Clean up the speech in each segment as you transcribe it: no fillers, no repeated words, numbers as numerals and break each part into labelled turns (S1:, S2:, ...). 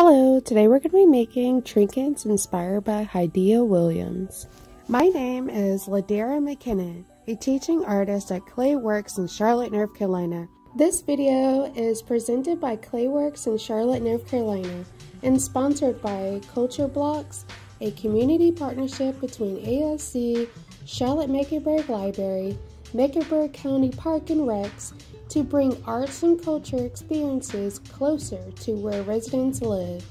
S1: Hello, today we're going to be making trinkets inspired by Hadiya Williams. My name is LaDara McKinnon, a teaching artist at Clayworks in Charlotte, North Carolina. This video is presented by Clayworks in Charlotte, North Carolina, and sponsored by Culture Blocks, a community partnership between ASC, Charlotte Mecklenburg Library, Mecklenburg County Park and Recs, to bring arts and culture experiences closer to where residents live.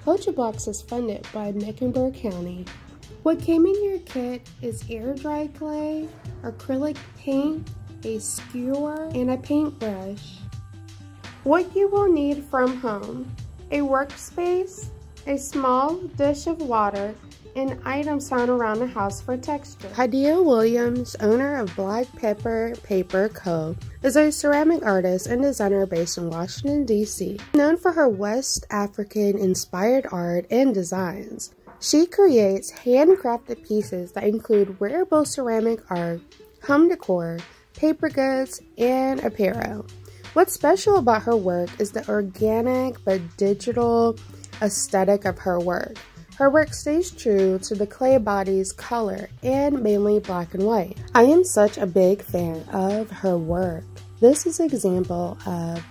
S1: Culture Blocks is funded by Mecklenburg County. What came in your kit is air-dried clay, acrylic paint, a skewer, and a paintbrush. What you will need from home: a workspace, a small dish of water, and items found around the house for texture. Hadiya Williams, owner of Black Pepper Paper Co., is a ceramic artist and designer based in Washington, D.C. Known for her West African-inspired art and designs, she creates handcrafted pieces that include wearable ceramic art, home decor, paper goods, and apparel. What's special about her work is the organic but digital aesthetic of her work. Her work stays true to the clay body's color and mainly black and white. I am such a big fan of her work. This is an example of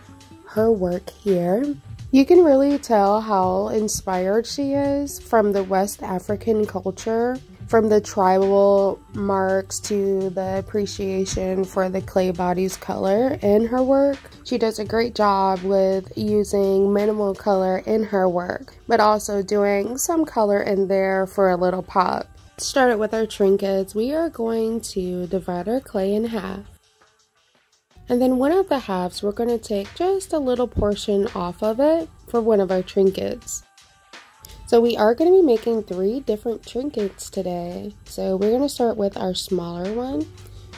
S1: her work here. You can really tell how inspired she is from the West African culture, from the tribal marks to the appreciation for the clay body's color in her work. She does a great job with using minimal color in her work, but also doing some color in there for a little pop. Started with our trinkets, we are going to divide our clay in half. And then one of the halves, we're going to take just a little portion off of it for one of our trinkets. So we are going to be making 3 different trinkets today. So we're going to start with our smaller one.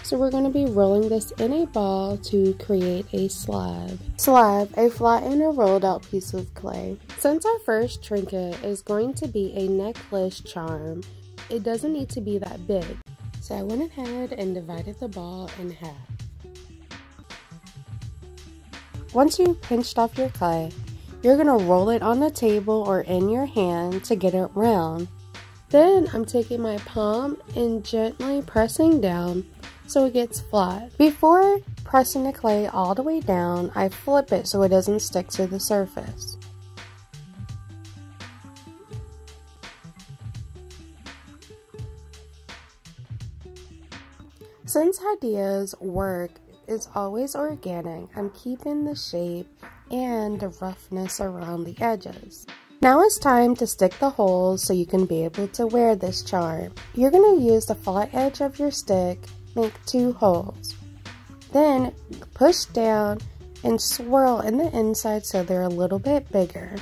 S1: So we're going to be rolling this in a ball to create a slab. Slab, a flattened or rolled out piece of clay. Since our first trinket is going to be a necklace charm, it doesn't need to be that big. So I went ahead and divided the ball in half. Once you've pinched off your clay, you're going to roll it on the table or in your hand to get it round. Then I'm taking my palm and gently pressing down so it gets flat. Before pressing the clay all the way down, I flip it so it doesn't stick to the surface. Since Hadiya's work is always organic, I'm keeping the shape and the roughness around the edges. Now it's time to stick the holes so you can be able to wear this charm. You're going to use the flat edge of your stick, make 2 holes. Then push down and swirl in the inside so they're a little bit bigger.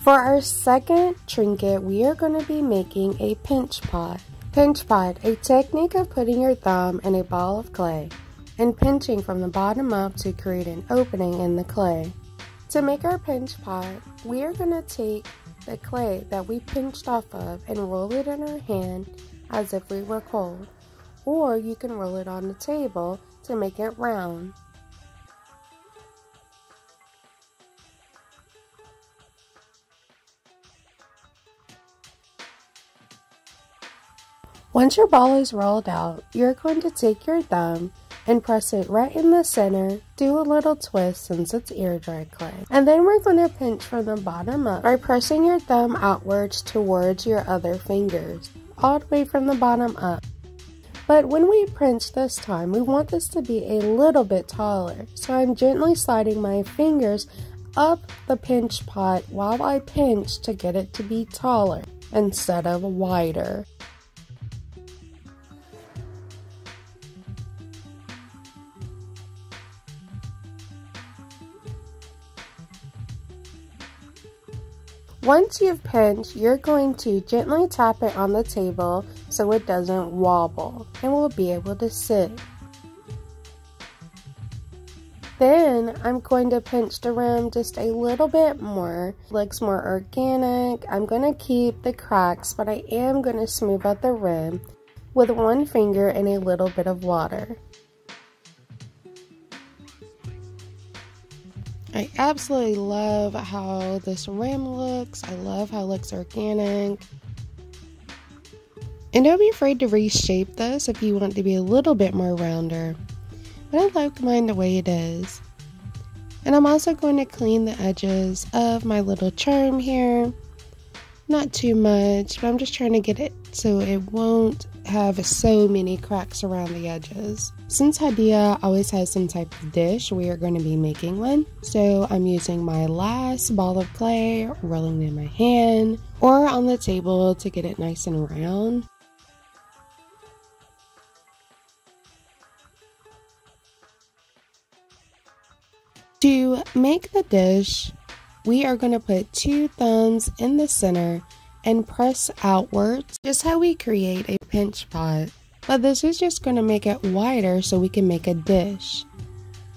S1: For our second trinket, we are going to be making a pinch pot. Pinch pot, a technique of putting your thumb in a ball of clay and pinching from the bottom up to create an opening in the clay. To make our pinch pot, we are going to take the clay that we pinched off of and roll it in our hand as if we were cold, or you can roll it on the table to make it round. Once your ball is rolled out, you're going to take your thumb and press it right in the center. Do a little twist since it's air-dried clay. And then we're going to pinch from the bottom up by pressing your thumb outwards towards your other fingers, all the way from the bottom up. But when we pinch this time, we want this to be a little bit taller. So I'm gently sliding my fingers up the pinch pot while I pinch to get it to be taller instead of wider. Once you've pinched, you're going to gently tap it on the table so it doesn't wobble and will be able to sit. Then I'm going to pinch the rim just a little bit more. Looks more organic. I'm going to keep the cracks, but I am going to smooth out the rim with one finger and a little bit of water. I absolutely love how this rim looks. I love how it looks organic. And don't be afraid to reshape this if you want it to be a little bit more rounder. But I like mine the way it is. And I'm also going to clean the edges of my little charm here. Not too much, but I'm just trying to get it so it won't have so many cracks around the edges. Since Hadiya always has some type of dish, we are going to be making one. So I'm using my last ball of clay, rolling it in my hand or on the table to get it nice and round. To make the dish, we are going to put 2 thumbs in the center and press outwards, just how we create a pinch pot. But this is just going to make it wider so we can make a dish.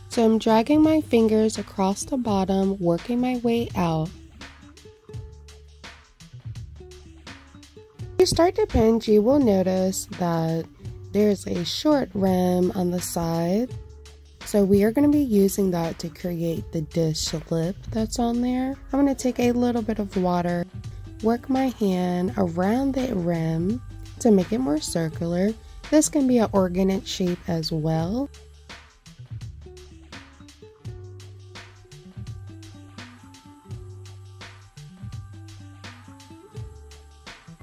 S1: So I'm dragging my fingers across the bottom, working my way out. When you start to pinch, you will notice that there's a short rim on the side. So we are going to be using that to create the dish lip that's on there. I'm going to take a little bit of water, work my hand around the rim to make it more circular. This can be an organic shape as well.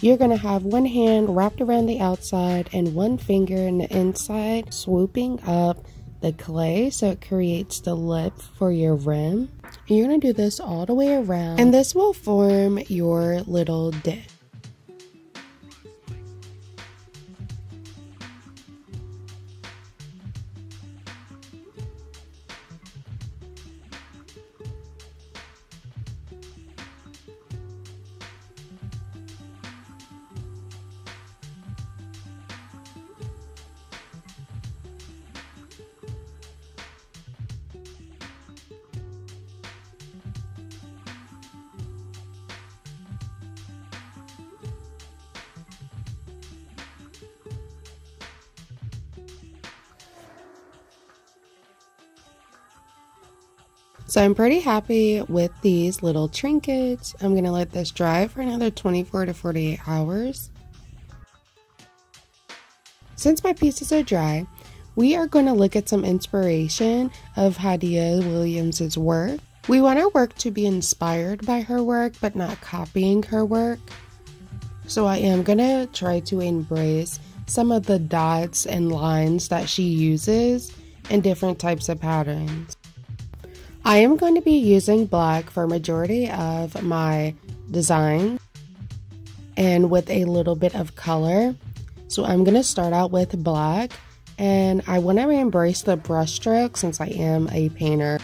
S1: You're going to have one hand wrapped around the outside and one finger in the inside, swooping up the clay so it creates the lip for your rim. And you're going to do this all the way around, and this will form your little dish. So I'm pretty happy with these little trinkets. I'm going to let this dry for another 24 to 48 hours. Since my pieces are dry, we are going to look at some inspiration of Hadiya Williams' work. We want our work to be inspired by her work, but not copying her work. So I am going to try to embrace some of the dots and lines that she uses in different types of patterns. I am going to be using black for a majority of my design and with a little bit of color. So I'm going to start out with black, and I want to embrace the brush stroke since I am a painter.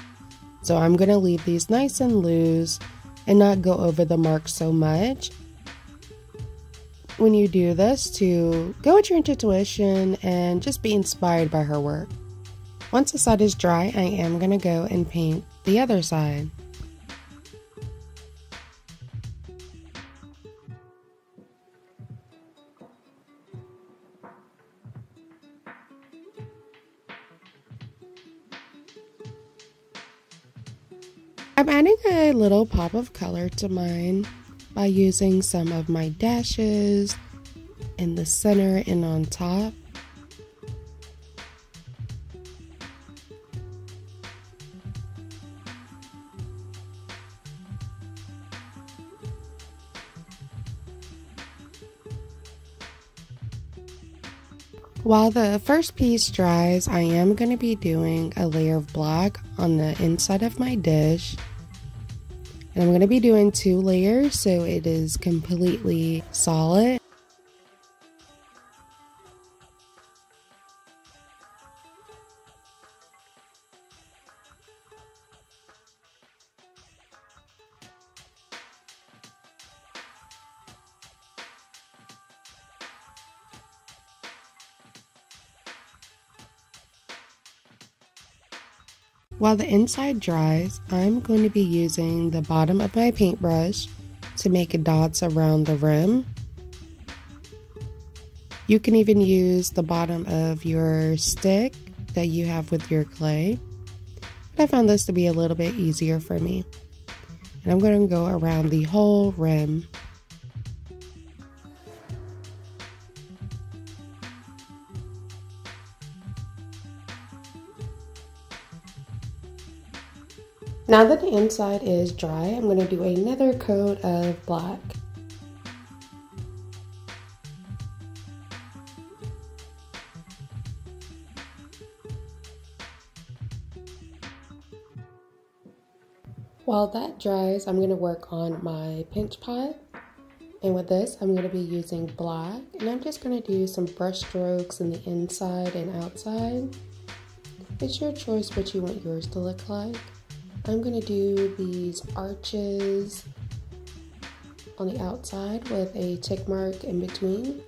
S1: So I'm going to leave these nice and loose and not go over the mark so much. When you do this, to go with your intuition and just be inspired by her work. Once the side is dry, I am going to go and paint the other side. I'm adding a little pop of color to mine by using some of my dashes in the center and on top. While the first piece dries, I am going to be doing a layer of black on the inside of my dish. And I'm going to be doing 2 layers so it is completely solid. While the inside dries, I'm going to be using the bottom of my paintbrush to make dots around the rim. You can even use the bottom of your stick that you have with your clay. I found this to be a little bit easier for me. And I'm going to go around the whole rim. Now that the inside is dry, I'm going to do another coat of black. While that dries, I'm going to work on my pinch pot. And with this, I'm going to be using black. And I'm just going to do some brush strokes in the inside and outside. It's your choice what you want yours to look like. I'm going to do these arches on the outside with a tick mark in between.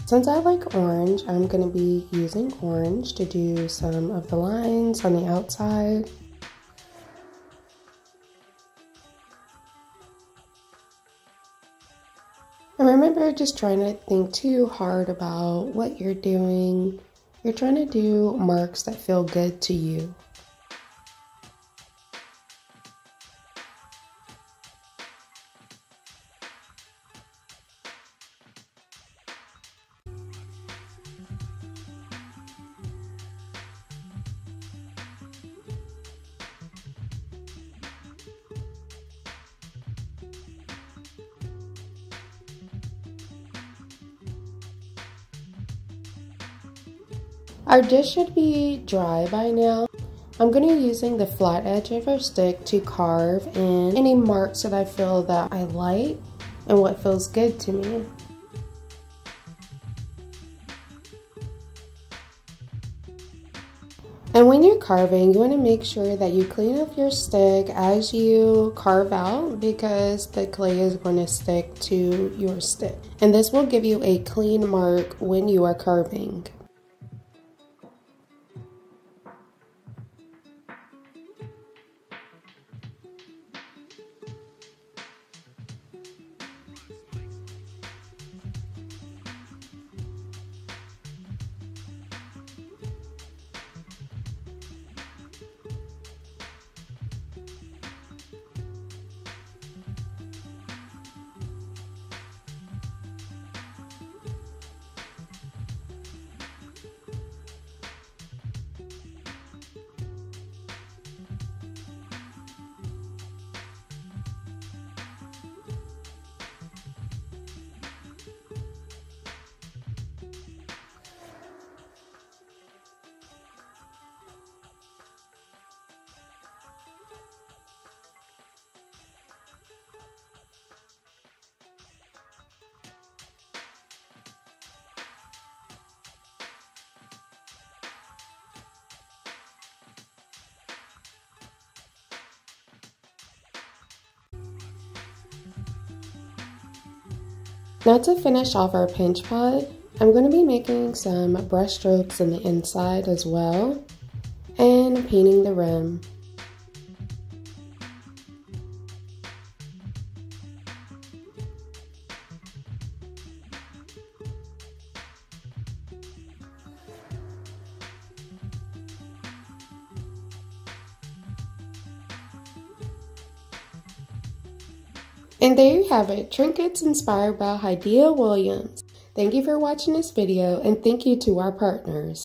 S1: Since I like orange, I'm going to be using orange to do some of the lines on the outside. And remember, just trying to think too hard about what you're doing. You're trying to do marks that feel good to you. Our dish should be dry by now. I'm going to be using the flat edge of our stick to carve in any marks that I feel that I like and what feels good to me. And when you're carving, you want to make sure that you clean up your stick as you carve out, because the clay is going to stick to your stick. And this will give you a clean mark when you are carving. Now to finish off our pinch pot, I'm going to be making some brush strokes in the inside as well and painting the rim. And there you have it, trinkets inspired by Hadiya Williams. Thank you for watching this video, and thank you to our partners.